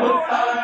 حسین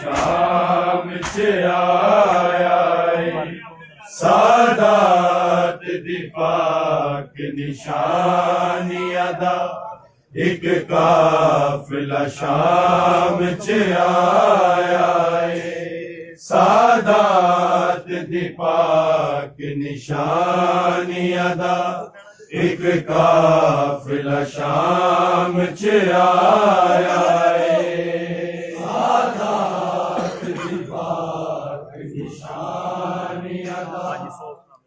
شام چ آیا سادات دی پاک نشانی ادا ایک قافلہ شام چ آیا سادات دی پاک نشانی ادا ایک قافلہ شام چ آیا سادات دی پاک نشانی ادا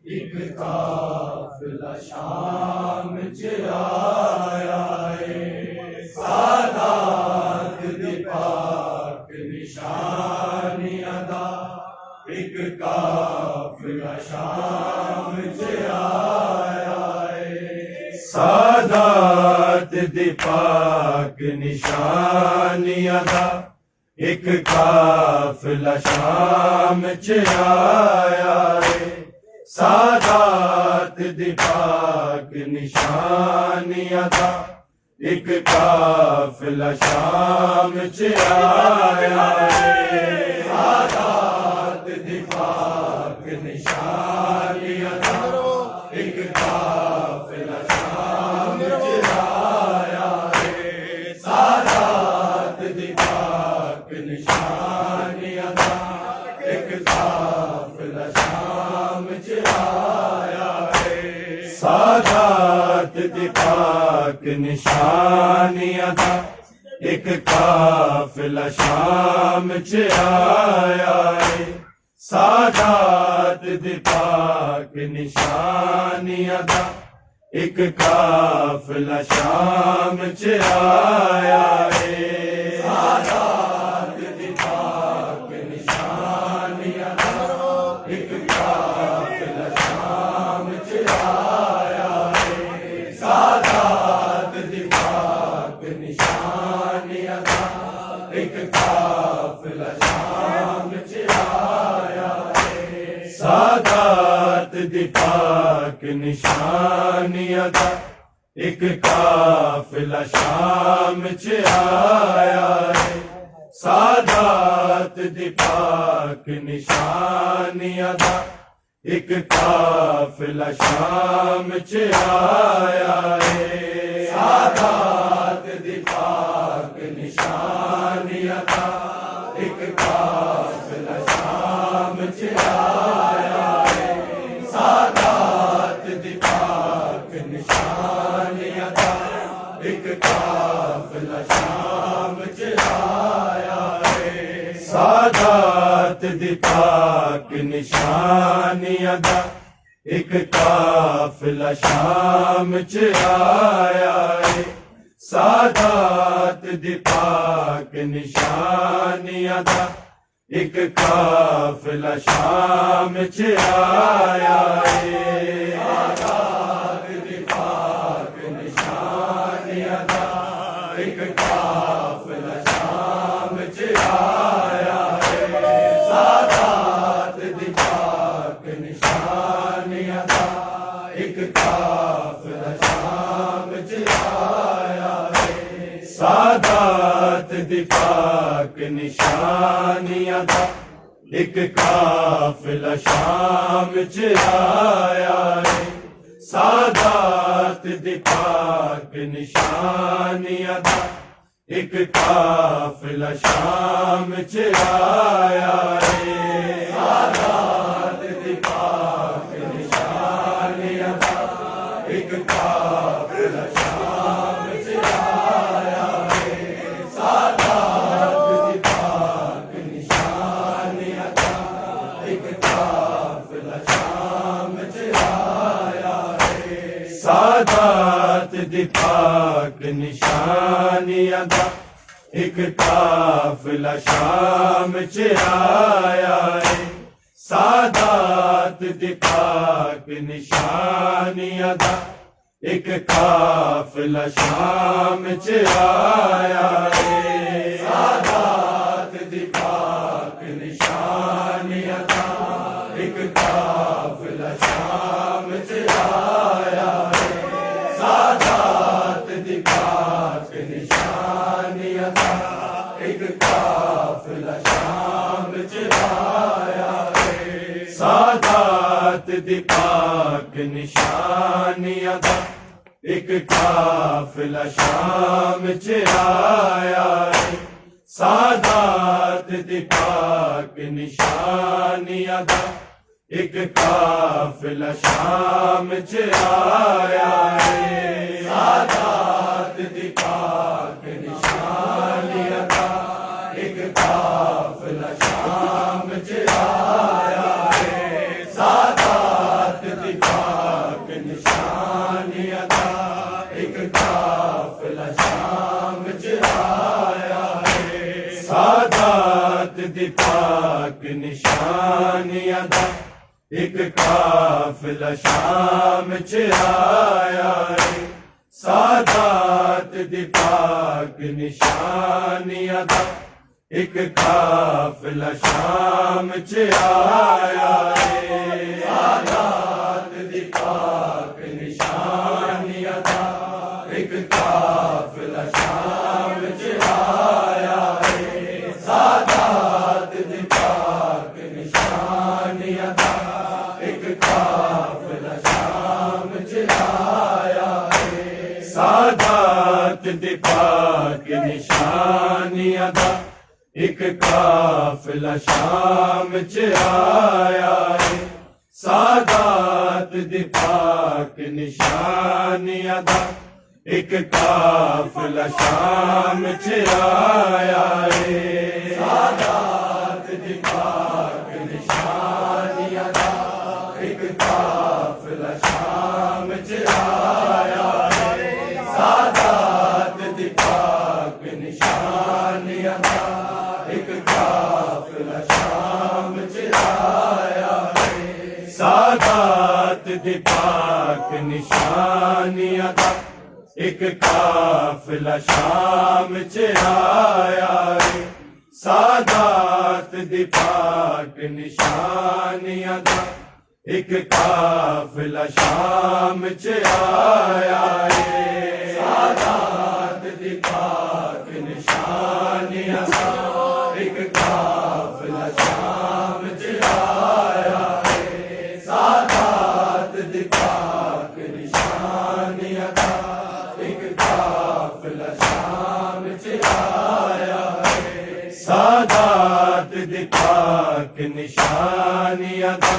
ایک قافلہ شام چ آیا سادات دی پاک نشانی ادا ایک قافلہ شام چ آیا سادات دی پاک نشانی ادا ایک قافلہ شام چ آیا سادات دی پاک نشانی ادا ایک قافلہ شام چ آیا سادات دی پاک نشانی ادا ایک قافلہ شام چ آیا سادات دی پاک نشانی ادا ایک قافلہ شام چ آیا سادات دی پاک نشانی ادا ایک قافلہ شام چ آیا سادات دی پاک نشانی ادا ایک قافلہ شام چ آیا سادات دی پاک نشانی ادا ایک قافلہ شام چ آیا سادات دی پاک نشانی ادا ایک قافلہ شام چ آیا سادات دی پاک نشانی ادا ایک قافلہ شام چ آیا سادات دی پاک نشانی ادا ایک قافلہ شام چ آیا سادات دی پاک نشانی ادا ایک قافلہ شام چ آیا سادات دی پاک نشانی ادا ایک قافلہ شام چ آیا سادات دی پاک نشانی ادا ایک قافلہ شام چ آیا سادات دی پاک نشانی ادا ایک قافلہ شام چ آیا سادات دی پاک نشانی ادا ایک قافلہ شام چ آیا سادات دی پاک نشانی ادا ایک قافلہ شام چ آیا سادات دی پاک نشانی ادا ایک قافلہ شام چ آیا سادات دی پاک نشانی ادا ایک قافلہ شام چ آیا سادات دی پاک نشانی ادا ایک قافلہ شام چ آیا سادات دی پاک نشانی ادا ایک قافلہ شام چ آیا سادات دی پاک نشانی ادا ایک قافلہ شام چ آیا سادات دی پاک نشانی ادا ایک قافلہ شام چ آیا سادات دی پاک نشانی ادا ایک قافلہ شام چ آیا سادات دی پاک نشانی ادا ایک قافلہ شام چرایا ہے، سادات دی پاک نشانیاں دا ایک قافلہ شام چرایا ہے، سادات دی پاک نشانیاں دا ایک قافلہ شام چرایا ہے، سادات دی پاک نشانیاں دا ایک قافلہ شام چرایا ہے، سادات دی پاک نشانیاں دا ایک قافلہ شام چرایا ہے، سادات دی پاک نشانیاں دا ایک قافلہ شام چرایا ہے، سادات دی پاک نشانیاں دا ایک قافلہ شام چرایا ہے، سادات دی پاک نشانیاں دا ایک قافلہ شام چرایا ہے، سادات دی پاک نشانیاں دا ایک قافلہ شام چرایا ہے، سادات دی پاک نشانیاں دا ایک قافلہ شام چرایا ہے، سادات دی پاک نشانیاں دا ایک قافلہ شام چرایا ہے، سادات دی پاک نشانیاں دا ایک قافلہ شام چرایا ہے، سادات دی پاک نشانیاں دا ایک قافلہ شام چرایا ہے، سادات دی پاک نشانیاں دا ایک قافلہ شام چرایا ہے، سادات دی پاک نشانیاں دا ایک قافلہ شام چرایا ہے، سادات دی پاک نشانیاں دا ایک قافلہ شام چرایا ہے، سادات دی پاک نشانیاں دا ایک قافلہ شام چرایا ہے، سادات دی پاک نشانیاں دا ایک قافلہ شام چرایا ہے، سادات دی پاک نشانیاں دا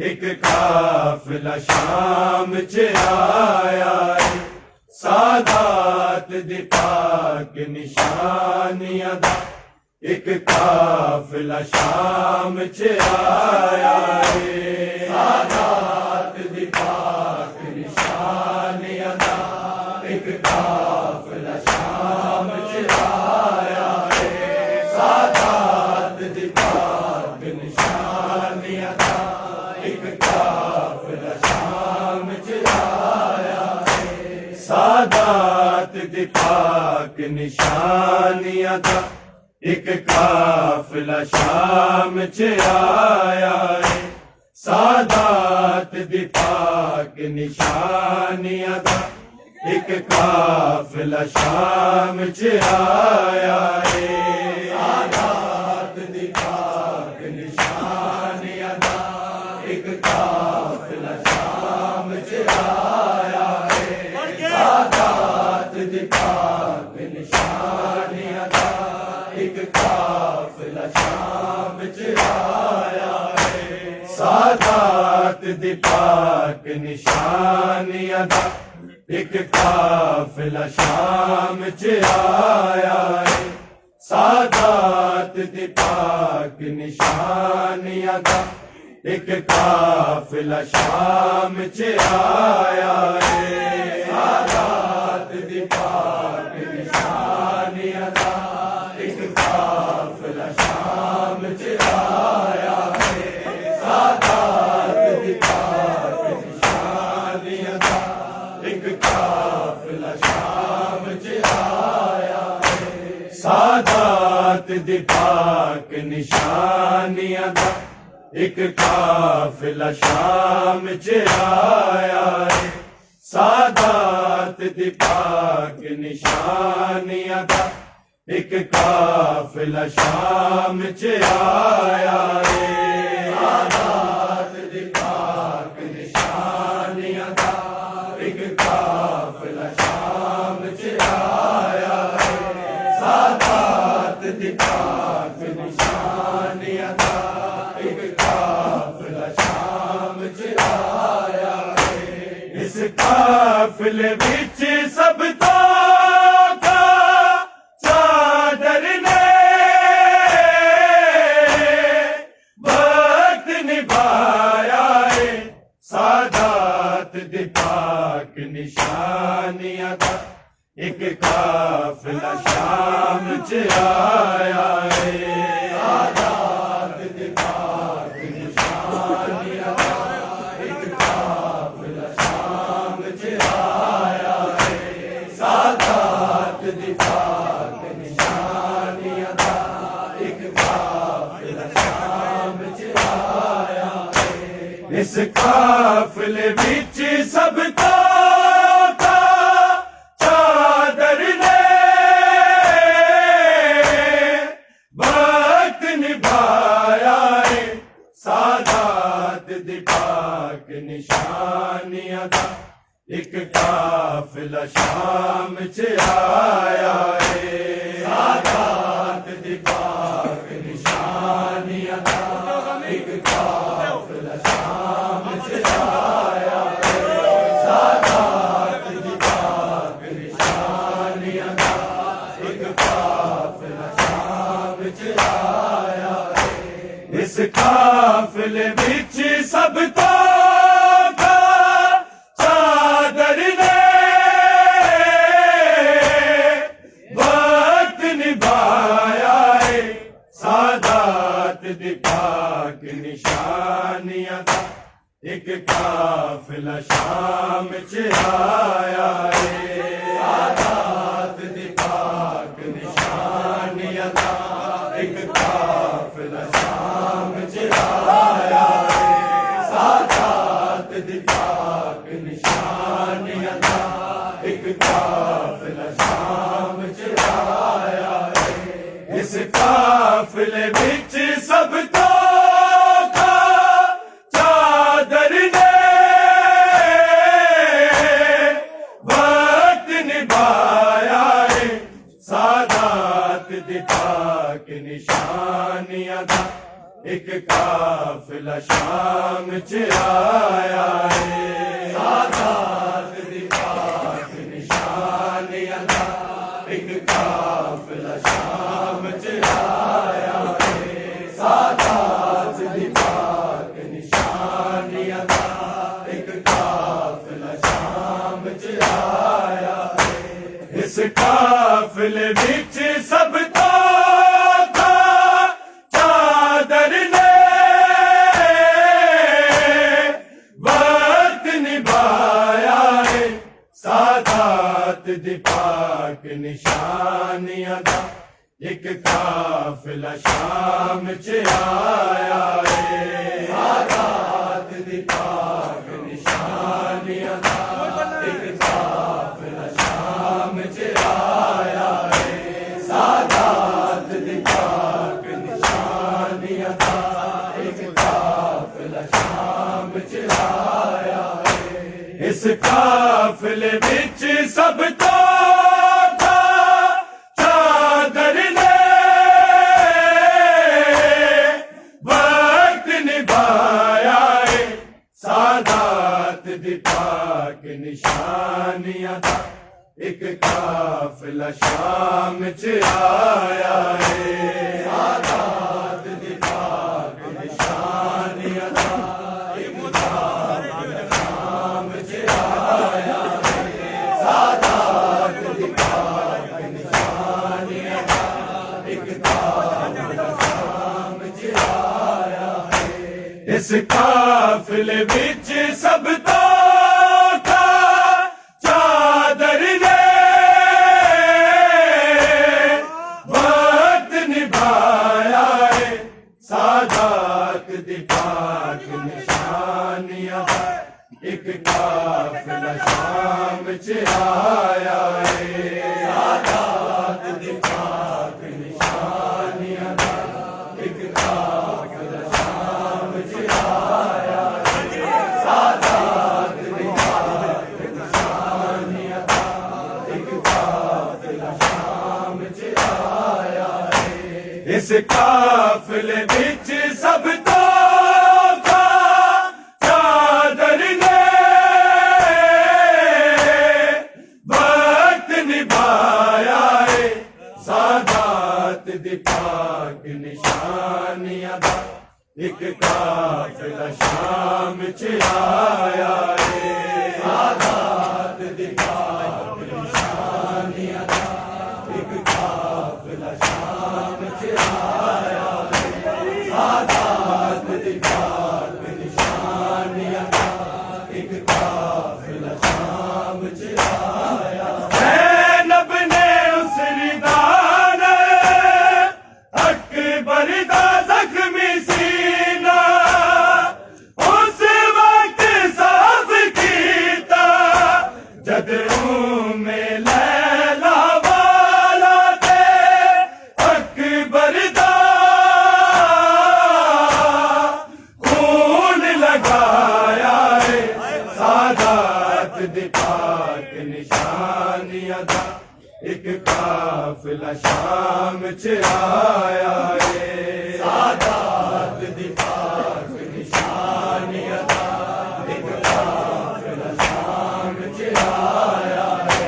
ایک قافلہ شام چرایا ہے، سادات دی پاک نشانیاں دا ایک قافلہ شام چرایا ہے، سادات دی پاک نشانیاں دا ایک قافلہ شام چرایا ہے، سادات دی پاک نشانیاں دا ایک قافلہ شام چرایا ہے، سادات دی پاک نشانیاں دا ایک قافلہ شام چرایا ہے، سادات دی پاک نشانیاں دا ایک قافلہ شام چرایا ہے، سادات دی پاک نشانیاں دا ایک قافلہ شام چرایا ہے، سادات دی پاک نشانیاں دا ایک قافلہ شام چرایا ہے، سادات دی پاک نشانیاں دا ایک قافلہ شام چرایا ہے، سادات دی پاک نشانیاں دا ایک قافلہ شام چرایا ہے، سادات دی پاک نشانیاں دا ایک قافلہ شام چرایا ہے، سادات دی پاک نشانیاں دا ایک قافلہ شام چرایا ہے، سادات دی پاک نشانیاں دا ایک قافلہ شام چ آیا ہے سادات دی پاک نشانیاں دا ایک قافلہ شام چ آیا ہے سادات دی پاک نشانیاں دا ایک قافلہ شام چ آیا ہے اس قافلے وچ سب تو نشانیاں دا ایک قافلہ شام چ آیا ہے سادات دی پاک نشانیاں دا ایک قافلہ شام چ آیا ہے سادات دی پاک نشانیاں دا ایک قافلہ شام چ آیا ہے اس قافلے وچ سب تو نشانیاں دا ایک قافلہ شام چ آیا ہے سادات دی پاک نشانیاں دا ایک قافلہ شام چ آیا ہے سادات دی پاک نشانیاں دا ایک قافلہ شام چ آیا ہے اس قافلے وچ سب تو دی پاک نشانیاں دا ایک قافلہ شام چ آیا ہے سادات دی پاک نشانیاں دا ایک قافلہ شام چ آیا ہے سادات دی پاک نشانیاں دا ایک قافلہ شام چ آیا ہے اس قافلے وچ سب تو چادر نے وقت نبھایا ہے سادات دی پاک نشانیاں دا ایک قافلہ شام چ آیا ہے سادات دی پاک نشانیاں دا ایک قافلہ شام چ آیا ہے سادات دی پاک نشانیاں دا ایک قافلہ شام چ آیا ہے اس قافلے وچ سب تو چادر نے وقت نبھایا ہے سادات دی پاک نشانیاں دا ایک قافلہ شام چ آیا ہے سادات دی پاک نشانیاں دا ایک قافلہ شام چ آیا ہے سادات دی پاک نشانیاں دا ایک قافلہ شام چ آیا ہے اس قافلے وچ سب تو دی پاک نشانیاں دا ایک قافلہ شام چ آیا ہے سادات دی پاک نشانیاں دا ایک قافلہ شام چ آیا ہے سادات دی پاک نشانیاں دا ایک قافلہ شام چ آیا ہے اس قافلے وچ سب تو چادر نے وقت نبھایا ہے سادات دی پاک نشانیاں ایک قافلہ شام چ آیا ہے سادات دی پاک اس قافلے وچ سب تو چادر نے وقت نبھایا ہے، سادات دی پاک نشانیاں دا ایک قافلہ شام چ آیا ہے، سادات دی پاک نشانیاں دا ایک قافلہ شام چ آیا ہے، سادات دی پاک نشانیاں دا ایک قافلہ شام چ آیا ہے۔ زینب نے اس ردان اکبر دا زخمی سینہ اس وقت صاف کیتا، جد میں لیلا والا تے اکبر دا خون لگایا ہے، سادات دی پاک نشانیاں دا ایک قافلہ شام چ آیا ہے، سادات دی پاک نشانیاں دا ایک قافلہ شام چ آیا ہے،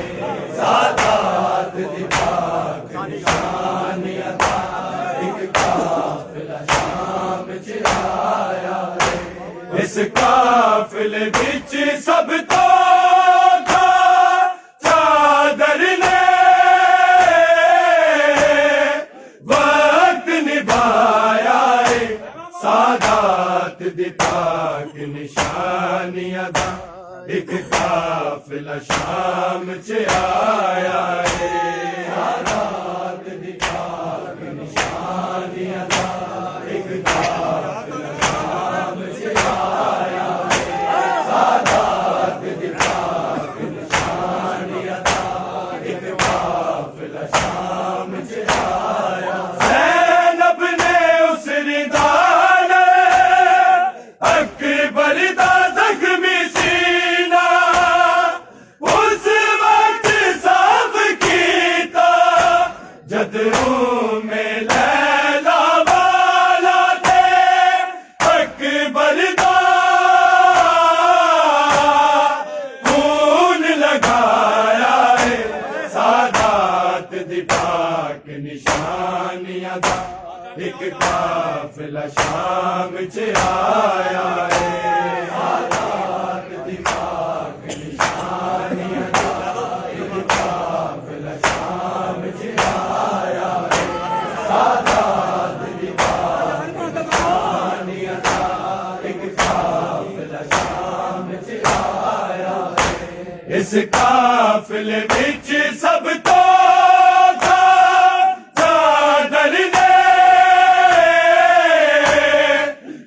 سادات دی پاک نشانیاں دا ایک قافلہ شام چ آیا ہے۔ اس قافلے وچ سب تو چادر نے وقت نبھایا ہے، سادات دی پاک نشانیاں دا ایک قافلہ شام چ آیا ہے، سادات دی پاک نشانیاں دا ایک قافلہ شام چ آیا ہے، سادات دی پاک نشانیاں دا ایک قافلہ شام چ آیا۔ زینب نے اس ردان اکبر دا زخمی سینہ اس وقت صاف کیتا، جد میں لیلا والا تے اکبر دا خون لگایا ہے، سادات دی پاک نشانیاں دا ایک قافلہ شام چ آیا ہے، سادات دی پاک نشانیاں دا ایک قافلہ شام چ آیا ہے، سادات دی پاک نشانیاں دا ایک قافلہ شام چ آیا ہے۔ اس قافلے وچ سب تو چادر نے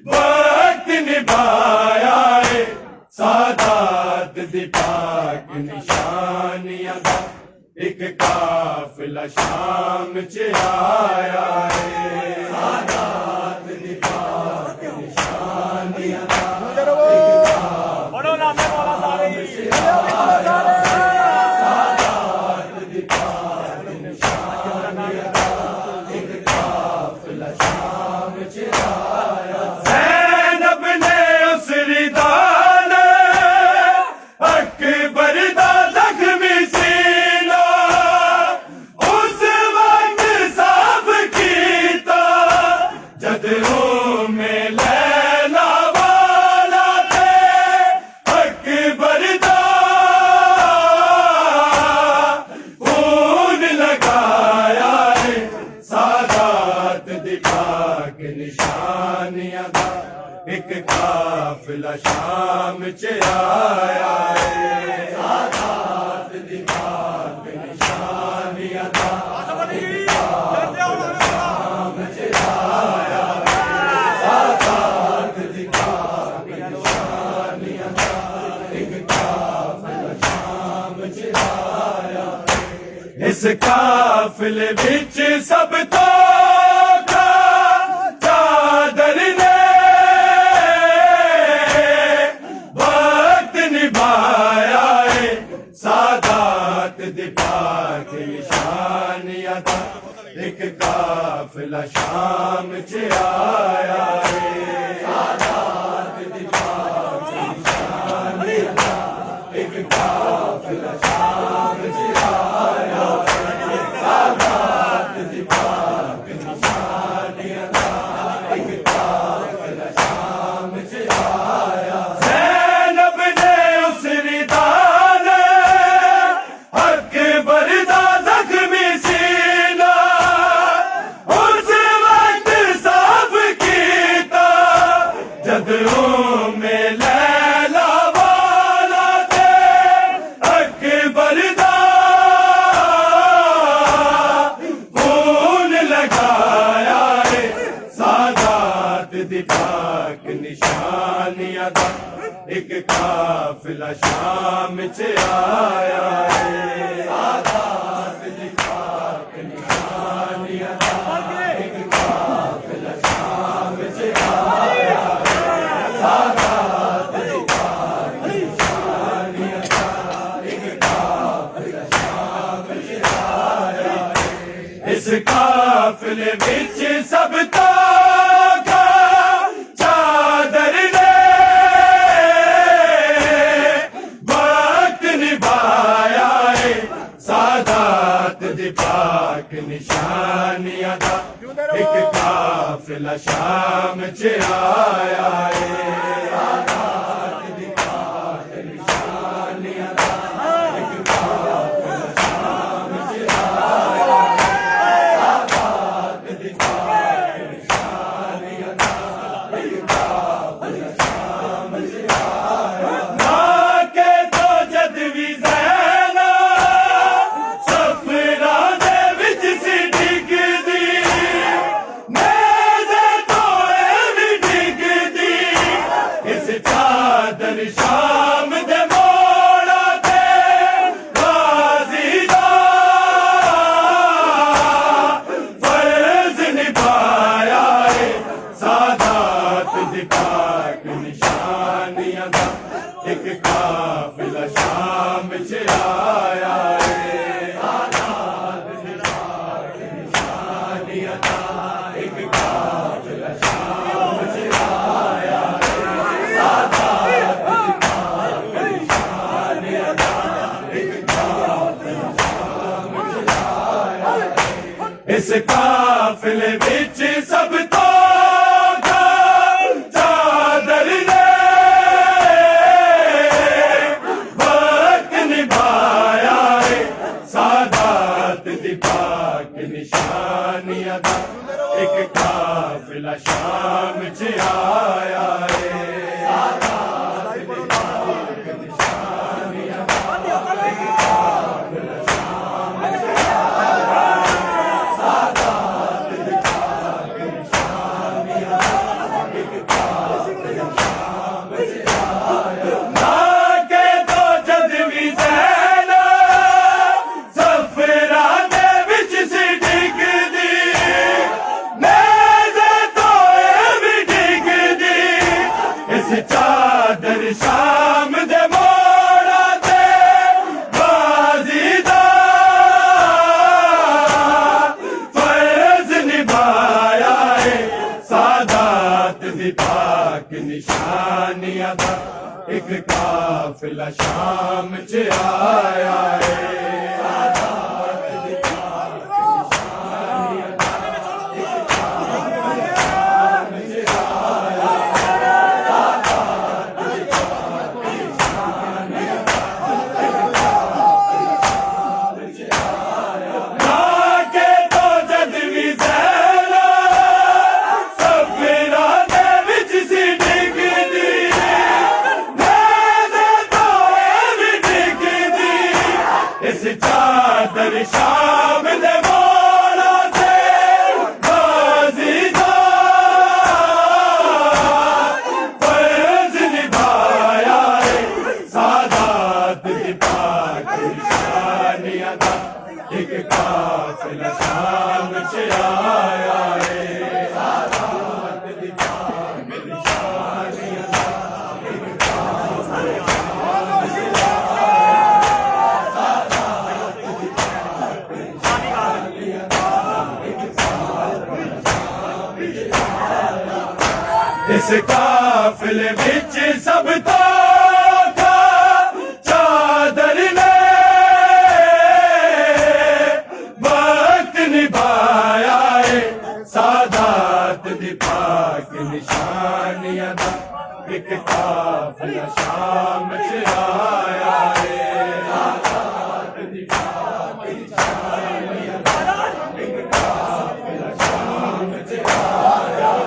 وقت نبھایا ہے، سادات دی پاک نشانیاں دا ایک قافلہ شام چ آیا ہے، سادات دی پاک نشانیاں دا بڑو نامے والا سارے سادات دی پاک نشانیاں دا ایک قافلہ شام چ آیا۔ زینب نے اس ردان اکبر دا زخمی سینہ اس وقت صاف کیتا، جد میں لیلا والا تے اکبر دا خون لگایا ہے، سادات دی پاک نشانیاں دا ایک قافلہ شام چ آیا ہے، سادات دی پاک نشانیاں دا ایک قافلہ شام چ آیا ہے، سادات دی پاک نشانیاں دا ایک قافلہ شام چ آیا ہے۔ اس قافلے وچ سب تو چادر قافلہ شام چ آیا ہے سادات دفاع کی نشانی ادا ایک قافلہ شام چ آیا ہے سادات دفاع کی نشانی ادا ایک قافلہ شام چ آیا زینب نے اس ردان حق بردا زخمی سینہ اس وقت صاف کیتا جدوں میں لیلا والا تھے حق بردا خون لگایا ہے سادات دفاع کی نشانی ادا ایک قافلہ شام چ آیا ہے سادات دفاع کی نشانی ادا ایک قافلہ شام چ آیا ہے سادات دفاع کی نشانی ادا ایک قافلہ شام چ آیا ہے اس قافلے وچ سب تاکا چادر نے وقت نبھایا ہے سادات دفاع کی نشانی ادا ایک قافلہ شام چ آیا ہے سادات دفاع کی نشانی ادا ایک قافلہ شام چ آیا ہے سادات دفاع کی نشانی ادا ایک قافلہ شام چ آیا ماں کے تو جد وی زینا سفرا دے وچ سی ڈگدی نیزے تو ایویں ڈگدی اس چادر شام دے موڑا تے غازی دا فرض نبھایا ہے سادات دفاع کی نشانی ادا ایک قافلہ شام چ آیا ہے سادات دفاع کی نشانی ادا ایک قافلہ شام چ آیا ہے سادات دفاع کی نشانی ادا ایک قافلہ شام چ آیا ہے اس قافلے وچ سب تو چادر نے وقت نبھایا ہے سادات دفاع کی نشانی ادا ایک قافلہ شام چ آیا ہے سادات دفاع کی نشانی ادا ایک قافلہ شام چ آیا ہے سادات دفاع کی نشانی ادا ایک قافلہ شام چ آیا ماں کے تو جد وی زینا سفرا دے وچ سی ڈگدی نیزے تو ایویں ڈگدی اس چادر شام دے موڑا تے غازی دا فرض نبھایا ہے سادات دفاع کی نشانی ادا ایک قافلہ شام چ آیا ہے سادات دفاع کی نشانی ادا ایک قافلہ شام چ آیا ہے سادات دفاع کی نشانی ادا ایک قافلہ شام چ آیا ماں کے تو جد وی زینا سفرا دے وچ سی ڈگدی نیزے تو ایویں ڈگدی اس چادر شام اس قافلے وچ سب تو چادر نے وقت نبھایا ہے سادات دی پاک نشانیاں دا ایک قافلہ شام چ آیا ہے سادات دی پاک نشانیاں دا ایک قافلہ شام چ آیا ہے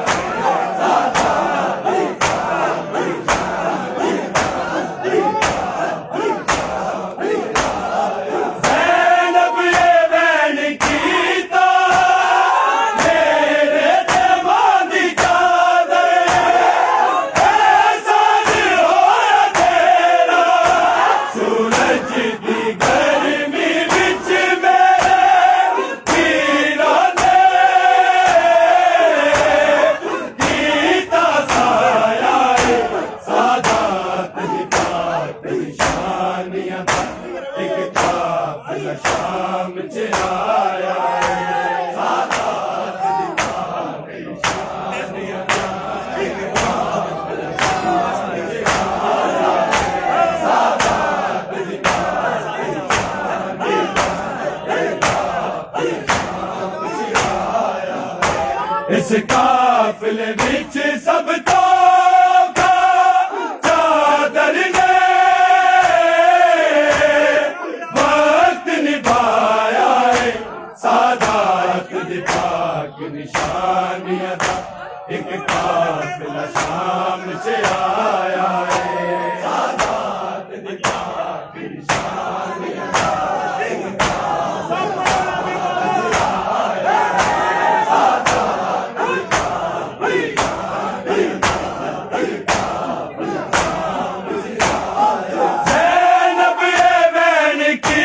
شام چ آیا ہے سادات دی پاک نشانیاں دا ایک قافلہ شام چ آیا ہے سادات دی پاک نشانیاں دا ایک قافلہ شام چ آیا ہے اس قافلے وچ سب تو نشانیاں دا ایک قافلہ شام چ آیا ہے سادات دی پاک نشانیاں دا ایک قافلہ شام چ آیا ہے سادات دی پاک نشانیاں دا ایک قافلہ شام چ آیا زینب بین کی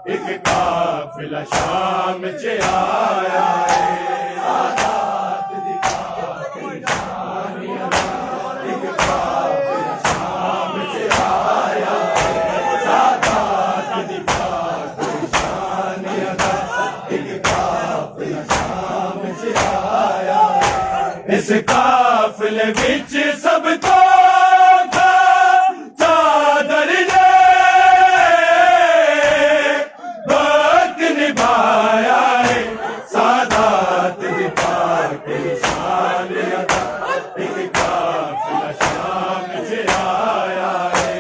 ایک قافلہ شام چ آیا ہے سادات دی پاک نشانیاں دا ایک قافلہ شام چ آیا ہے سادات دی پاک نشانیاں دا ایک قافلہ شام چ آیا ہے اس قافلے وچ سب تو ایک قافلہ شام چ آیا ہے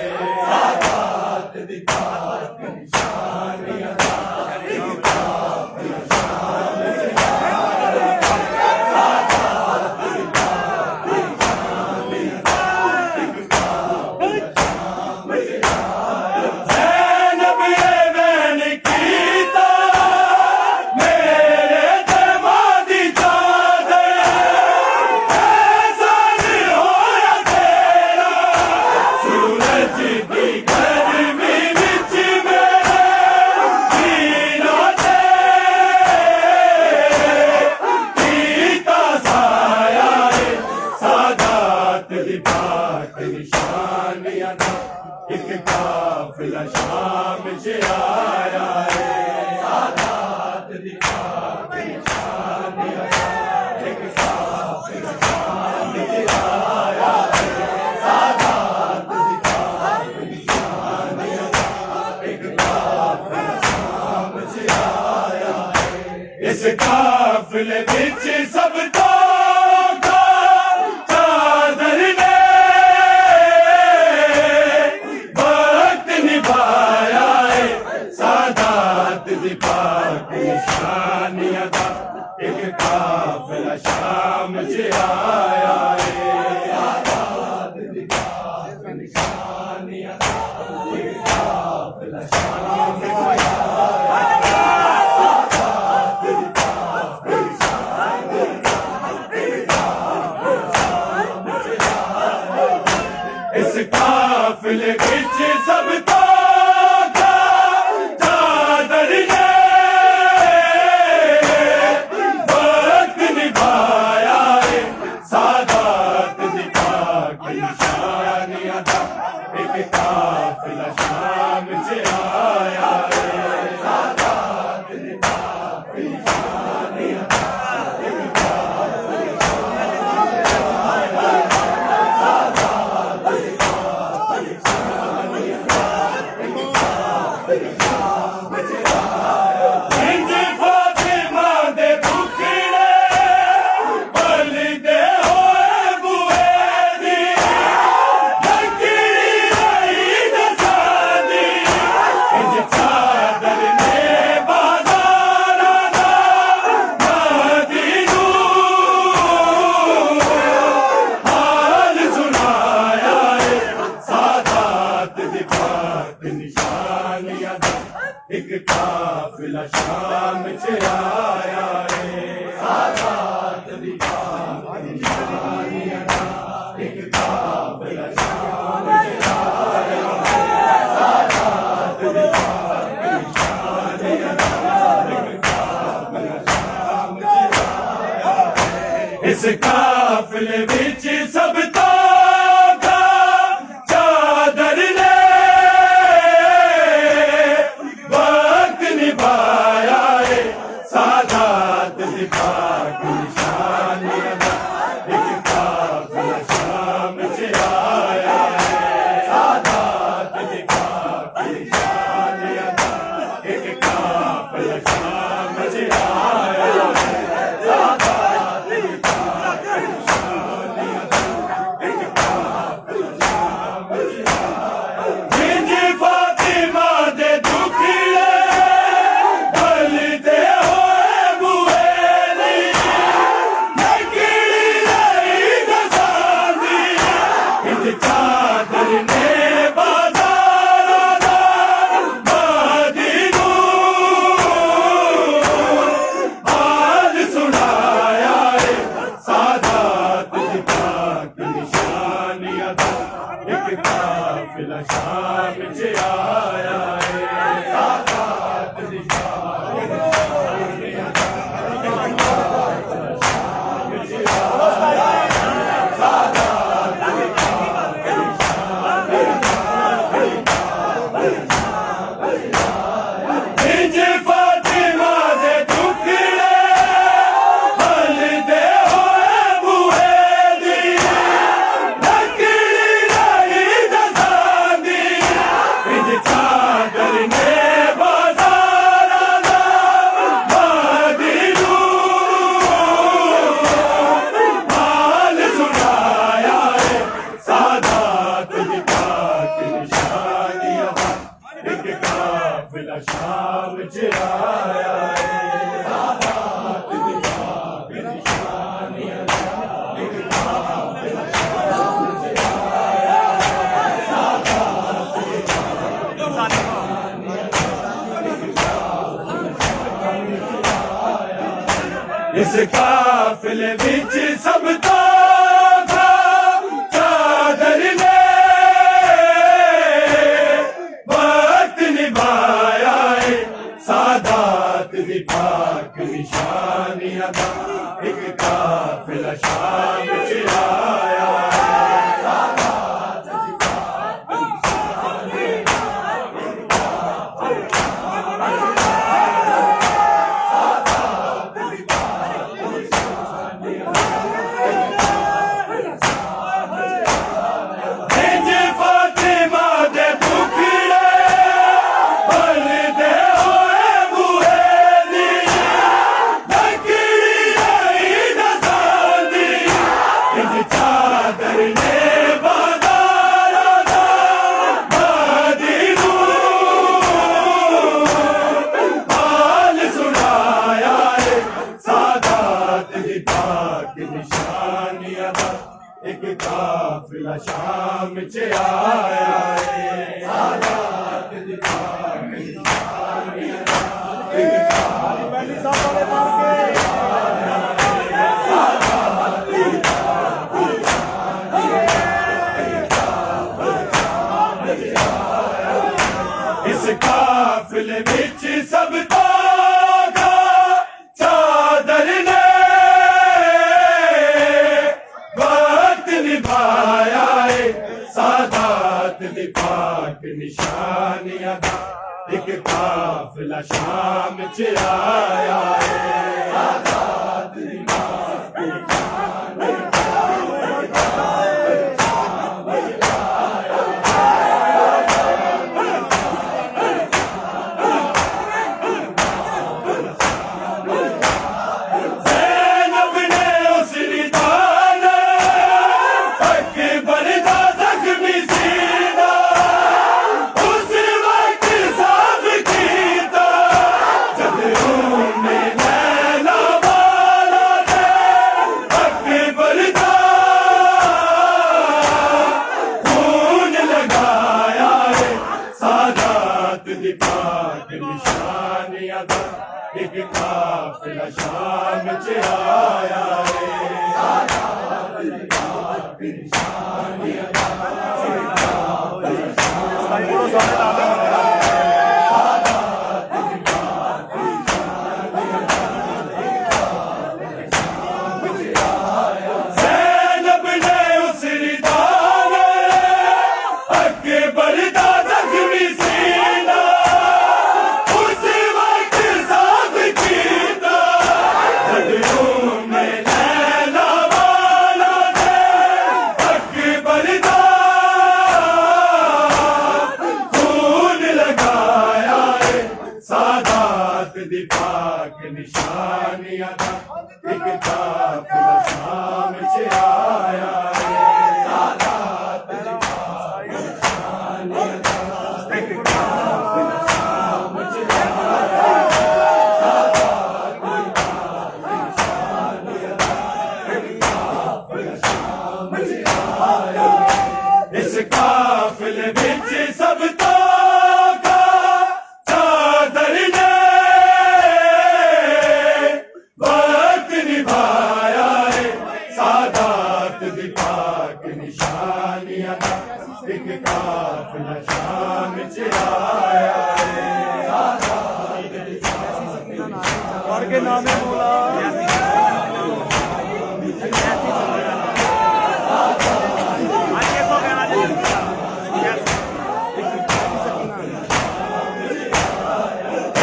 سادات دی پاک نشانیاں دا ایک قافلہ شام چ آیا ہے سادات دی پاک نشانیاں دا ایک قافلہ شام چ آیا ہے اس قافلے وچ سب تو نشانیاں دا ایک قافلہ شام چ آیا ہے سادات دی پاک نشانیاں دا ایک قافلہ شام چ آیا ہے سادات دی پاک نشانیاں دا ایک قافلہ شام چ آیا ہے اس قافلے وچ سب پاک نشانیاں دا ایک قافلہ شام چ آیا ہے سادات دی پاک نشانیاں دا ایک قافلہ شام چ آیا ہے سادات دی پاک نشانیاں دا ایک قافلہ شام چ آیا ہے اس قافلے وچ سب اس قافلے وچ سب تاغا چادر نے وقت نبھایا ہے سادات دی پاک نشانیاں دا ایک قافلہ شام چ آیا ہے سادات دی پاک نشانیاں دا ایک قافلہ شام چ آیا ہے سادات دی پاک نشانیاں دا ایک قافلہ شام چ آیا ہے سادات دی پاک نشانیاں دا اس قافلے وچ سب تاغا چادر نے نبھایا ہے سادات دی پاک نشانیاں دا ایک قافلہ شام چ آیا ہے سادات دی پاک نشانیاں دا ایک قافلہ شام چ آیا زینب نے اس ردان سادات دی پاک نشانیاں دا ایک قافلہ شام چ آیا ہے سادات دی پاک نشانیاں دا ایک قافلہ شام چ آیا دی پاک نشانیاں دا ایک قافلہ شام چ آیا ہے سادات دی پاک نشانیاں دا ایک قافلہ شام چ آیا ہے سادات دی پاک نشانیاں دا ایک قافلہ شام چ آیا ہے اس قافلے وچ سب ایک قافلہ شام چ آیا ہے سادات دی پاک اور کے نام مولا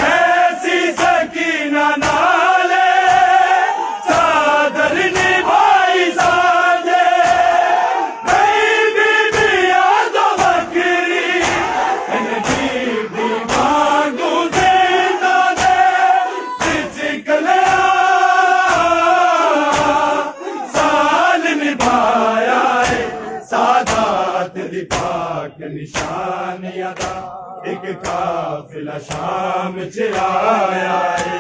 ایسی سکینہ نالے چادر نبھائی سانجے نئی بی یاد بکری ان بی مانگو زندہ دے بچ کلیا سال نبھایا ہے سادات دی پاک نشانیاں دا ایک قافلہ شام چ آیا ہے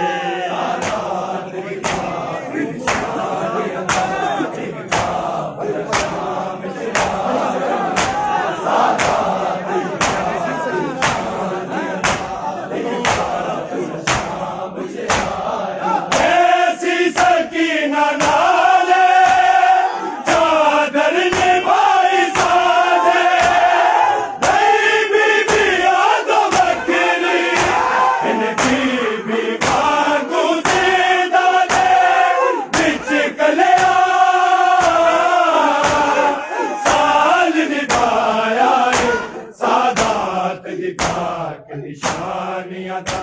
سادات دی پاک نشانیاں دا ایک قافلہ شام چ آیا ہے سادات دی پاک نشانیاں دا ایک قافلہ شام چ آیا ہے ایسی سکینہ نالے چادر نبھائی سانجے نئی بی یاد بکری ان بی مانگو زندہ دے بچ کلیا سال نبھایا ہے سادات دی پاک نشانیاں دا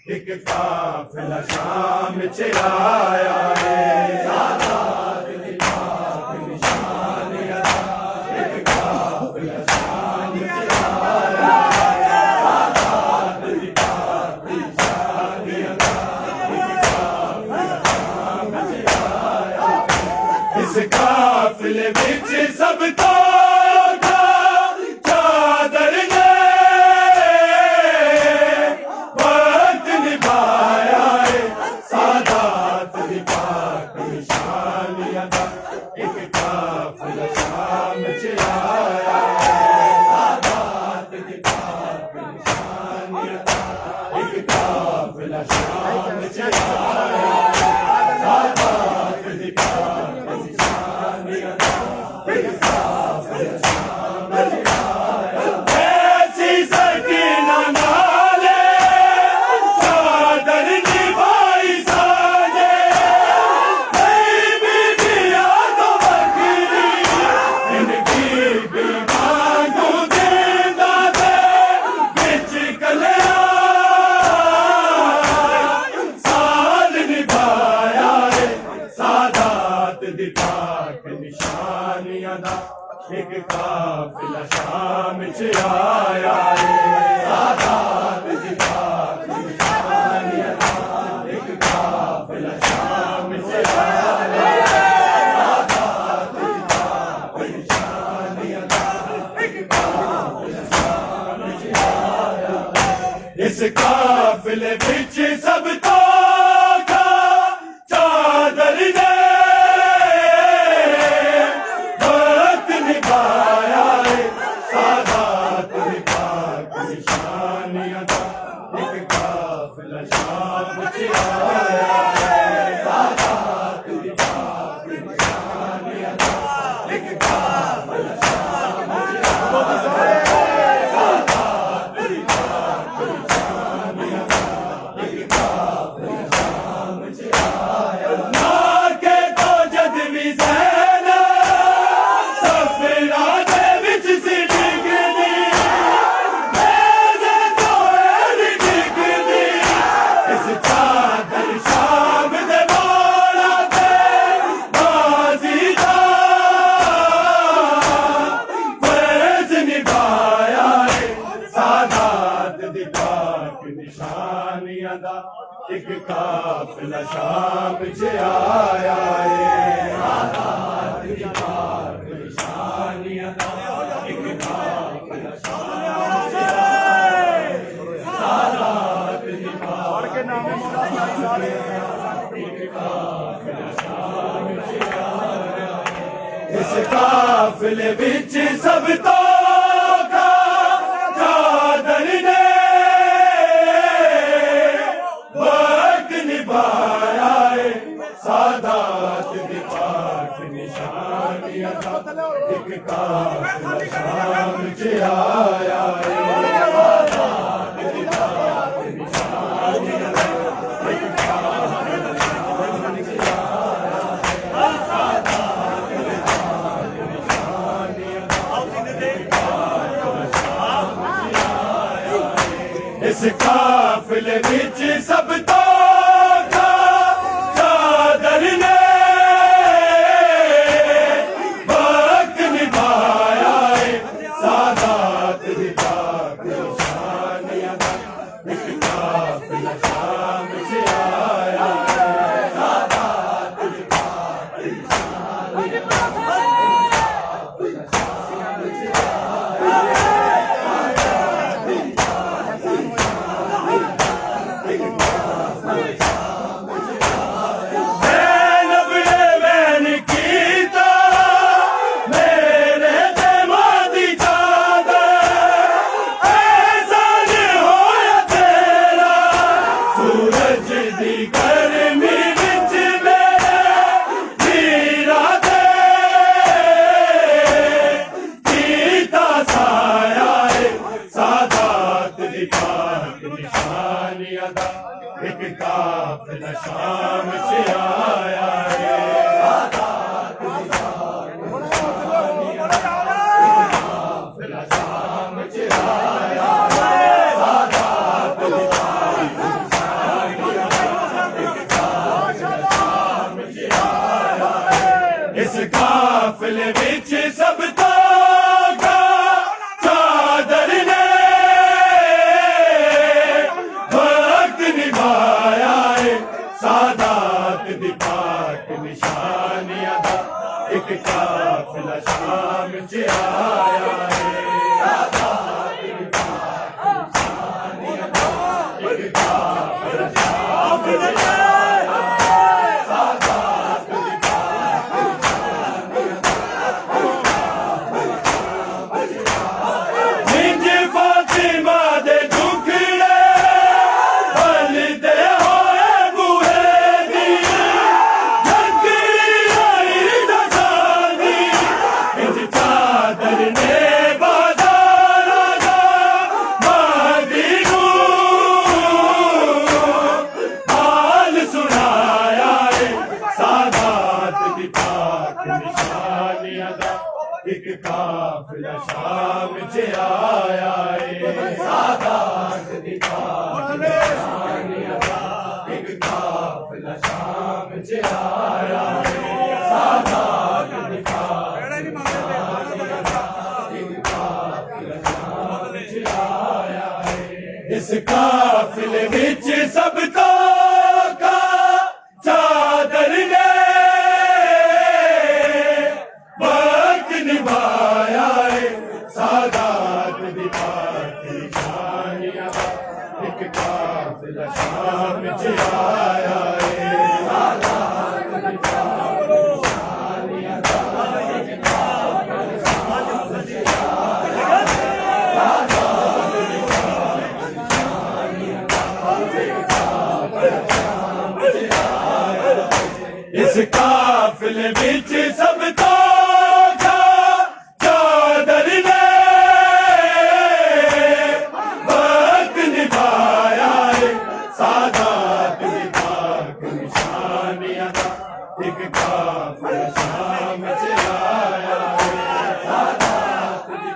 ایک قافلہ شام چ آیا ہے سادات دی پاک نشانیاں دا ایک قافلہ شام چ آیا ہے سادات دی پاک نشانیاں دا ایک قافلہ شام چ آیا ہے اس قافلے وچ سب تو چادر نے وقت نبھایا ہے سادات دی پاک نشانیاں دا ایک قافلہ شام چ آیا ہے سادات دی پاک نشانیاں دا ایک قافلہ شام چ آیا ہے سادات دی پاک نشانیاں دا ایک قافلہ شام چ آیا ایسی سکینہ نالے چادر نبھائی سانجے نئی بی یاد بکری ان بی مانگو زندہ دے بچ کلیا سال نبھایا ہے سادات دی پاک نشانیاں دا ایک قافلہ شام چ آیا ہے سادات دی پاک نشانیاں دا ایک قافلہ شام چ آیا ہے سادات دی پاک نشانیاں دا ایک قافلہ شام چ آیا ہے اس قافلے وچ سب تو چادر نے وقت نبھایا ہے سادات دی پاک نشانیاں نشانیاں دا ایک قافلہ شام وچ آیا ہے سادات دی پاک نشانیاں دا ایک قافلہ شام وچ آیا ہے سادات دی پاک نشانیاں دا ایک قافلہ شام وچ آیا نا کہ تو جد وی زینا سفرا دے وچ سی ڈگدی میزے تو ایڑی ڈگدی اس چادر شام دے مولا تے بازی دا فرض نبھایا ہے سادات دی پاک نشانیاں دا ایک قافلہ شام وچ آیا ہے سادات دی پاک نشانیاں دا ایک قافلہ شام وچ آیا ہے سادات دی پڑھ کے نام مولا ساری اس قافلے وچ سب تو چادر نے وقت نبھایا ہے سادات دی پاک نشانیاں دا ایک قافلہ شام وچ آیا ہے سادات دی پاک نشانیاں دا ایک قافلہ شام وچ آیا ہے سادات دی پاک نشانیاں دا ایک قافلہ شام وچ آیا ہے اس قافلے وچ سب تو چادر نے وقت نبھایا ہے سادات دی پاک نشانیاں دا ایک قافلہ شام وچ آیا ہے سادات دی پاک نشانیاں دا قافلہ شام وچ آیا ہے سادات دی پاک نشانیاں دا ایک قافلہ شام وچ آیا زینب نے وین کیتا میرے تے ماں دی چادر احسان ہویا تیرا سورج دی گرمی وچ میرے میرا تے کیتا سایہ ہے سادات دی پاک نشانیاں دا ایک قافلہ شام وچ آیا ہے سادات دی پاک نشانیاں دا ایک قافلہ شام وچ آیا ہے سادات دی پاک نشانیاں دا ایک قافلہ شام وچ آیا ہے اس قافلے وچ سب تو چادر نے وقت نبھایا ہے سادات دی پاک نشانیاں دا ایک قافلہ شام وچ آیا ہے سادات دی پاک نشانیاں دا ایک قافلہ شام وچ آیا ہے سادات دی پاک نشانیاں دا جنج فاطمہ دے دکھڑے بلدے ہوئے بوہے دی جھنکڑی آئی دساندی انج چادر نے بازار دا مہدی نوں حال سنایا ہے سادات دی پاک نشانیاں دا ایک قافلہ شام وچ آیا ہے سادات دی پاک نشانیاں دا ایک قافلہ شام وچ آیا ہے سادات دی پاک نشانیاں دا ایک قافلہ شام وچ آیا ہے اس قافلے وچ سب تو چادر نے وقت نبھایا ہے سادات دی پاک نشانیاں دا ایک قافلہ شام وچ آیا ہے سادات دی پاک نشانیاں دا ایک قافلہ شام وچ آیا ہے سادات دی پاک اس قافلے وچ سب تو چادر نے وقت نبھایا ہے سادات دی پاک نشانیاں دا ایک قافلہ شام وچ آیا ہے سادات دی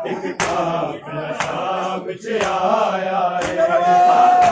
ایک قافلہ شام وچ آیا ہے